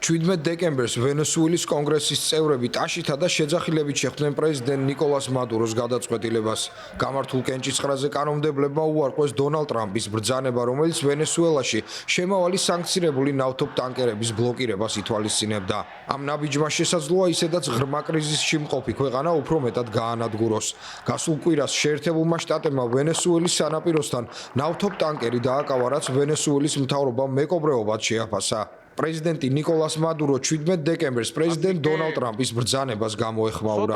17 დეკემბერს ვენესუელის კონგრესის წევრები ტაშითა და შეძახილებით შეხვდნენ პრეზიდენტ ნიკოლას მადუროს გადაწყვეტილებას. გამართულ კენჭისყრაზე კანონმდებლებმა უარყვეს დონალდ ტრამპის ბრძანება, რომელიც ვენესუელაში შემავალი სანქცირებული ნავთობ ტანკერების ბლოკირებას ითვალისწინებდა. ამ ნაბიჯმა შესაძლოა ისედაც ღრმა კრიზისში მყოფი ქვეყანა უფრო მეტად გაანადგუროს. გასულ კვირას შეერთებულმა შტატებმა ვენესუელის სანაპიროსთან ნავთობ ტანკერი დააკავა, რაც ვენესუელის მთავრობამ მეკობრეობად შეაფასა. პრეზიდენტი ნიკოლას მადურო 17 დეკემბერს პრეზიდენტ დონალდ ტრამპის ბრძანებას გამოეხმაურა.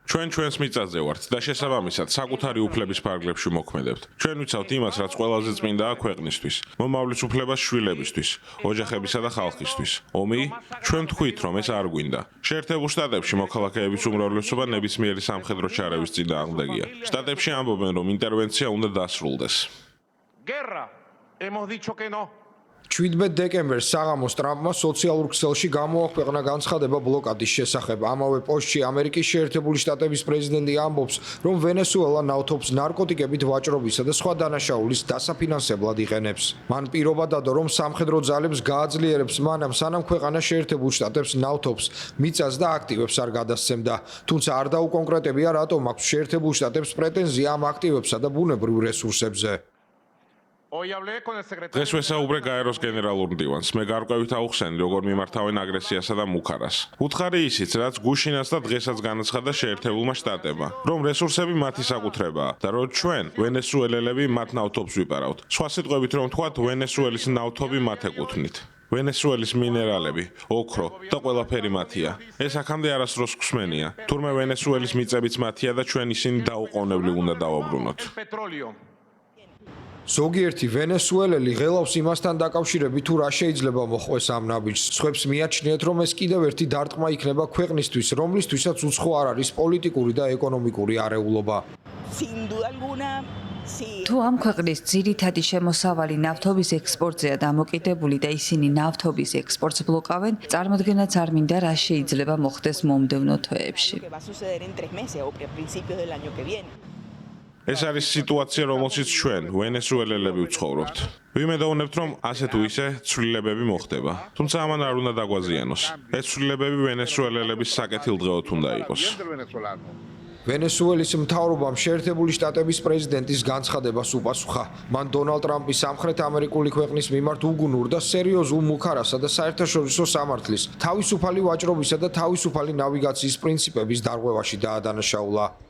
ჩვენ ჩვენს მიწაზე ვართ და შესაბამისად საკუთარი უფლების ფარგლებში მოქმედებთ. ჩვენ ვიცავთ იმას, რაც ყველაზე წმინდაა ქვეყნისთვის, მომავლის უფლებას შვილებისთვის, ოჯახებისა და ხალხისთვის. ომი, ჩვენ თქვით, რომ ეს არ გვინდა. შეერთებულ შტატებში მოქალაქეების უმრავლესობა ნებისმიერი სამხედრო ჩარევის წინააღმდეგია. შტატებში ამბობენ, რომ ინტერვენცია უნდა დასრულდეს. 17 დეკემბერს საღამოს ტრამპმა სოციალურ ქსელში გამოაქვეყნა განცხადება ბლოკადის შესახებ. ამავე პოსტში ამერიკის შეერთებული შტატების პრეზიდენტი ამბობს, რომ ვენესუელა ნავთობს ნარკოტიკებით ვაჭრობისა და სხვა დანაშაულის დასაფინანსებლად იყენებს. მან პირობა დადო, რომ სამხედრო ძალებს გააძლიერებს მანამ, სანამ ქვეყანა შეერთებულ შტატებს ნავთობს, მიწას და აქტივებს არ გადასცემდა. თუმცა არ დაუკონკრეტებია, რატომ აქვს შეერთებულ შტატებს პრეტენზია ამ აქტივებსა და ბუნებრივ რესურსებზე. დღეს ვესაუბრე გაეროს გენერალურ მდივანს. მე გარკვევით აუხსენი, როგორ მიმართავენ აგრესიასა და მუქარას. უთხარი ისიც, რაც გუშინაც და დღესაც განაცხადა შეერთებულმა შტატებმა, რომ რესურსები მათი საკუთრებაა და რომ ჩვენ, ვენესუელელები, მათ ნავთობს ვიპარავთ. სხვა სიტყვებით რომ ვთქვათ, ვენესუელის ნავთობი მათ ეკუთვნით. ვენესუელის მინერალები, ოქრო და ყველაფერი მათია. ეს აქამდე არასდროს გვსმენია. თურმე ვენესუელის მიწებიც მათია და ჩვენ ისინი დაუყოვნებლივ უნდა დავაბრუნოთ. ზოგიერთი ვენესუელელი ღელავს იმასთან დაკავშირებით, თუ რა შეიძლება მოხდეს ამ ნაბიჯს. სხვებს მიაჩნიათ, რომ ეს კიდევ ერთი დარტყმა იქნება ქვეყნისთვის, რომლისთვისაც უცხო არ არის პოლიტიკური და ეკონომიკური არეულობა. თუ ამ ქვეყნის ძირითადი შემოსავალი ნავთობის ექსპორტზეა დამოკიდებული და ისინი ნავთობის ექსპორტს ბლოკავენ, წარმოდგენაც არ მინდა რა შეიძლება მოხდეს მომდევნო თვეებში. ეს არის სიტუაცია, რომელშიც ჩვენ, ვენესუელელები ვცხოვრობთ. ვიმედოვნებთ, რომ ასე თუ ისე ცვლილებები მოხდება. თუმცა ამან არ უნდა დაგვაზიანოს. ეს ცვლილებები ვენესუელელების საკეთილდღეოდ უნდა იყოს. ვენესუელის მთავრობამ შეერთებული შტატების პრეზიდენტის განცხადებას უპასუხა. მან დონალდ ტრამპის სამხრეთ ამერიკული ქვეყნის მიმართ უგუნურ და სერიოზულ მუქარასა და საერთაშორისო სამართლის, თავისუფალი ვაჭრობისა და თავისუფალი ნავიგაციის პრინციპების დარღვევაში დაადანაშაულა.